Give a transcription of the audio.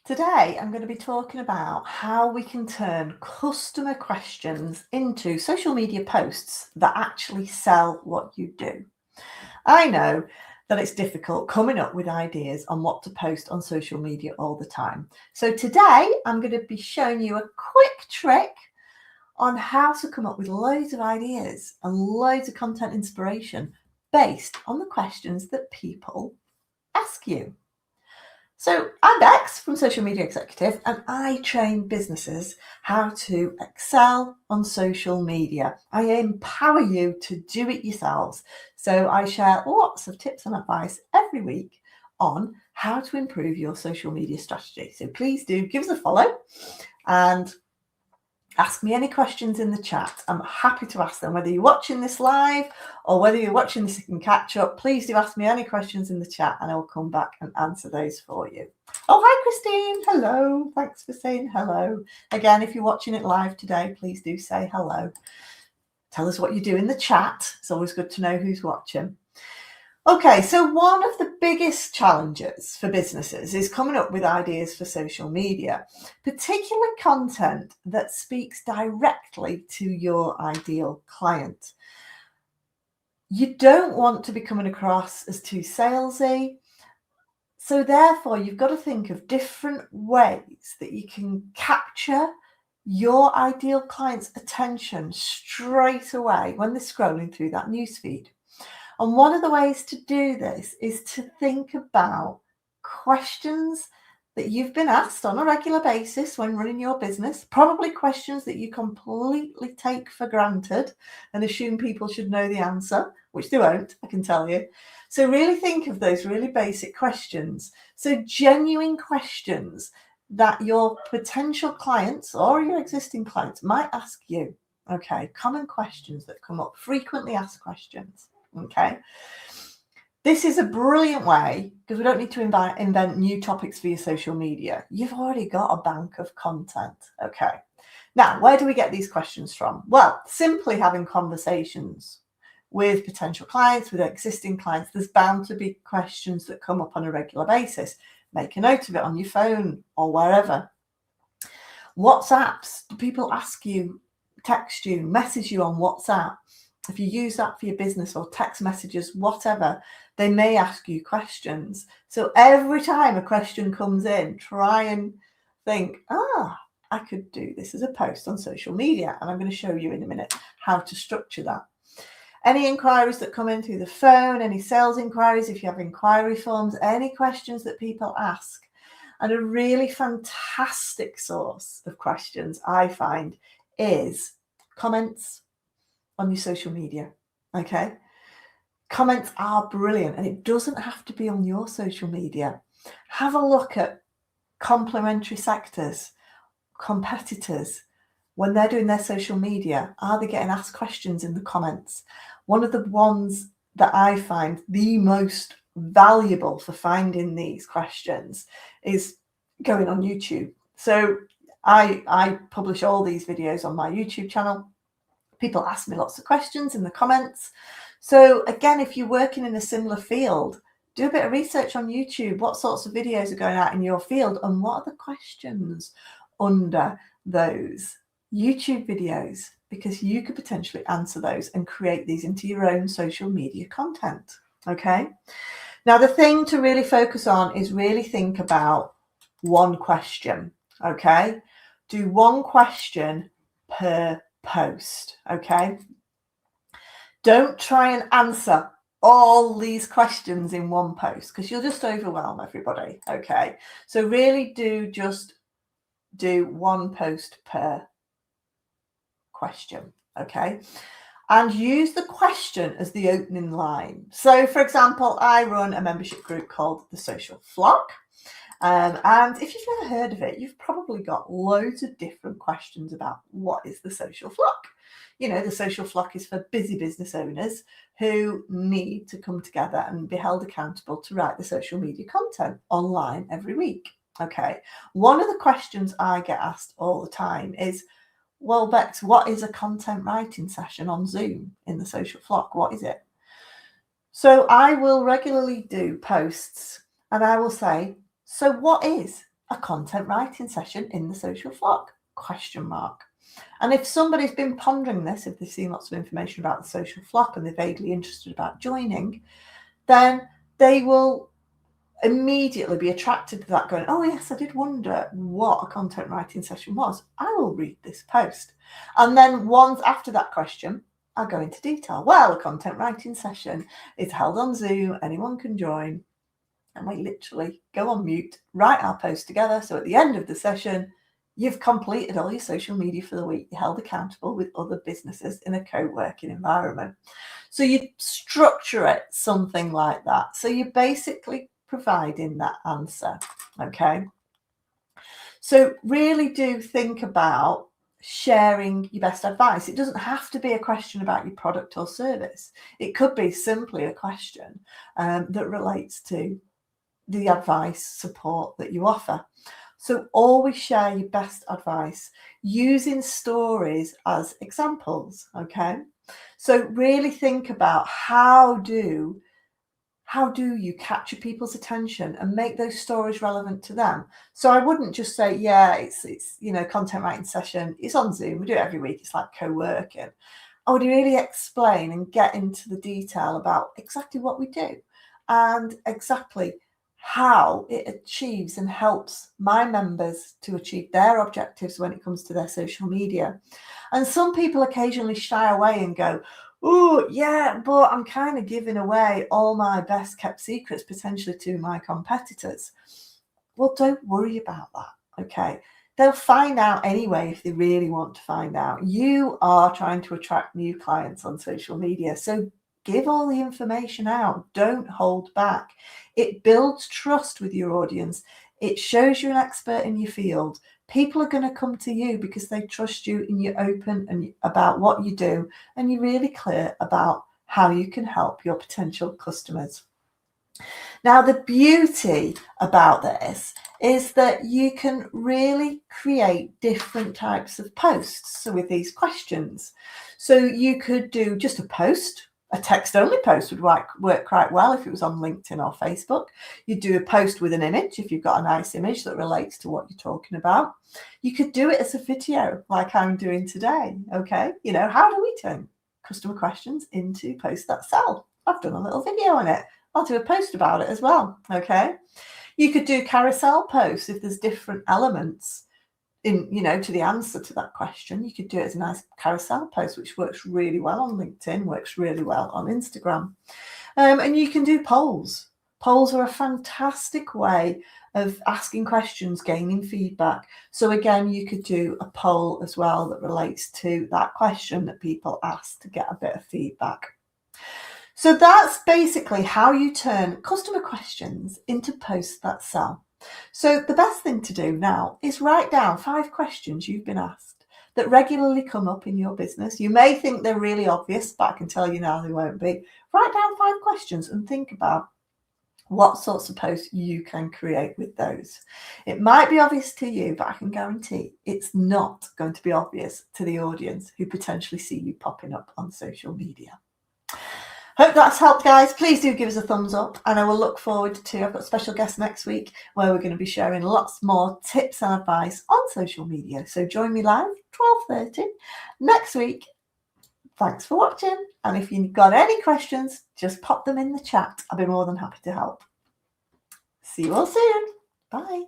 Today, I'm going to be talking about how we can turn customer questions into social media posts that actually sell what you do. I know that it's difficult coming up with ideas on what to post on social media all the time. So today, I'm going to be showing you a quick trick on how to come up with loads of ideas and loads of content inspiration based on the questions that people ask you. So I'm Bex from Social Media Executive, and I train businesses how to excel on social media. I empower you to do it yourselves. So I share lots of tips and advice every week on how to improve your social media strategy. So please do give us a follow and ask me any questions in the chat. I'm happy to ask them, whether you're watching this live or whether you're watching this in catch up. Please do ask me any questions in the chat and I'll come back and answer those for you. Oh, hi, Christine. Hello. Thanks for saying hello. Again, if you're watching it live today, please do say hello. Tell us what you do in the chat. It's always good to know who's watching. Okay, so one of the biggest challenges for businesses is coming up with ideas for social media, particularly content that speaks directly to your ideal client. You don't want to be coming across as too salesy. So therefore, you've got to think of different ways that you can capture your ideal client's attention straight away when they're scrolling through that newsfeed. And one of the ways to do this is to think about questions that you've been asked on a regular basis when running your business, probably questions that you completely take for granted and assume people should know the answer, which they won't, I can tell you. So really think of those really basic questions. So genuine questions that your potential clients or your existing clients might ask you. Okay, common questions that come up, frequently asked questions. Okay, this is a brilliant way because we don't need to invent new topics for your social media. You've already got a bank of content. Okay, now where do we get these questions from? Well, simply having conversations with potential clients, with existing clients. There's bound to be questions that come up on a regular basis. Make a note of it on your phone or wherever. WhatsApps, do people ask you, text you, message you on WhatsApp? If you use that for your business or text messages, whatever, they may ask you questions. So every time a question comes in, try and think, I could do this as a post on social media. And I'm going to show you in a minute how to structure that. Any inquiries that come in through the phone, any sales inquiries, if you have inquiry forms, any questions that people ask. And a really fantastic source of questions I find is comments on your social media. Okay, comments are brilliant, and it doesn't have to be on your social media. Have a look at complementary sectors, competitors, when they're doing their social media. Are they getting asked questions in the comments? One of the ones that I find the most valuable for finding these questions is going on YouTube. So I publish all these videos on my YouTube channel. People ask me lots of questions in the comments. So again, if you're working in a similar field, do a bit of research on YouTube. What sorts of videos are going out in your field and what are the questions under those YouTube videos? Because you could potentially answer those and create these into your own social media content. Okay. Now, the thing to really focus on is really think about one question. Okay. Do one question per post. Okay, don't try and answer all these questions in one post because you'll just overwhelm everybody. Okay, so really just do one post per question. Okay, and use the question as the opening line. So for example, I run a membership group called the Social Flock. And if you've never heard of it, you've probably got loads of different questions about what is the social flock. You know, the social flock is for busy business owners who need to come together and be held accountable to write the social media content online every week. Okay, one of the questions I get asked all the time is, well, Bex, what is a content writing session on Zoom in the social flock? What is it? So I will regularly do posts and I will say, so what is a content writing session in the social flock? ? And if somebody's been pondering this, if they've seen lots of information about the social flock and they're vaguely interested about joining, then they will immediately be attracted to that, going, oh yes, I did wonder what a content writing session was. I will read this post. And then once after that question, I'll go into detail. Well, a content writing session is held on Zoom, anyone can join, and we literally go on mute, write our post together. So at the end of the session, you've completed all your social media for the week. You're held accountable with other businesses in a co-working environment. So you structure it something like that. So you're basically providing that answer, okay? So really do think about sharing your best advice. It doesn't have to be a question about your product or service. It could be simply a question that relates to the advice, support that you offer. So always share your best advice using stories as examples, okay? So really think about how do you capture people's attention and make those stories relevant to them? So I wouldn't just say, yeah, it's content writing session, it's on Zoom, we do it every week, it's like co-working. I would really explain and get into the detail about exactly what we do and exactly how it achieves and helps my members to achieve their objectives when it comes to their social media. And some people occasionally shy away and go, oh, yeah, but I'm kind of giving away all my best kept secrets potentially to my competitors. Well, don't worry about that, okay? They'll find out anyway if they really want to find out. You are trying to attract new clients on social media, so give all the information out. Don't hold back. It builds trust with your audience. It shows you're an expert in your field. People are going to come to you because they trust you and you're open and about what you do, and you're really clear about how you can help your potential customers. Now, the beauty about this is that you can really create different types of posts. So with these questions, so you could do just a post. A text-only post would work quite well if it was on LinkedIn or Facebook. You'd do a post with an image if you've got a nice image that relates to what you're talking about. You could do it as a video like I'm doing today, okay? How do we turn customer questions into posts that sell? I've done a little video on it. I'll do a post about it as well, okay? You could do carousel posts if there's different elements to the answer to that question. You could do it as a nice carousel post, which works really well on LinkedIn, works really well on Instagram. And you can do polls. Polls are a fantastic way of asking questions, gaining feedback. So again, you could do a poll as well that relates to that question that people ask to get a bit of feedback. So that's basically how you turn customer questions into posts that sell. So the best thing to do now is write down 5 questions you've been asked that regularly come up in your business. You may think they're really obvious, but I can tell you now they won't be. Write down 5 questions and think about what sorts of posts you can create with those. It might be obvious to you, but I can guarantee it's not going to be obvious to the audience who potentially see you popping up on social media. Hope that's helped, guys. Please do give us a thumbs up, and I will look forward to, I've got a special guest next week where we're going to be sharing lots more tips and advice on social media. So join me live 12:30 next week. Thanks for watching. And if you've got any questions, just pop them in the chat. I'll be more than happy to help. See you all soon. Bye.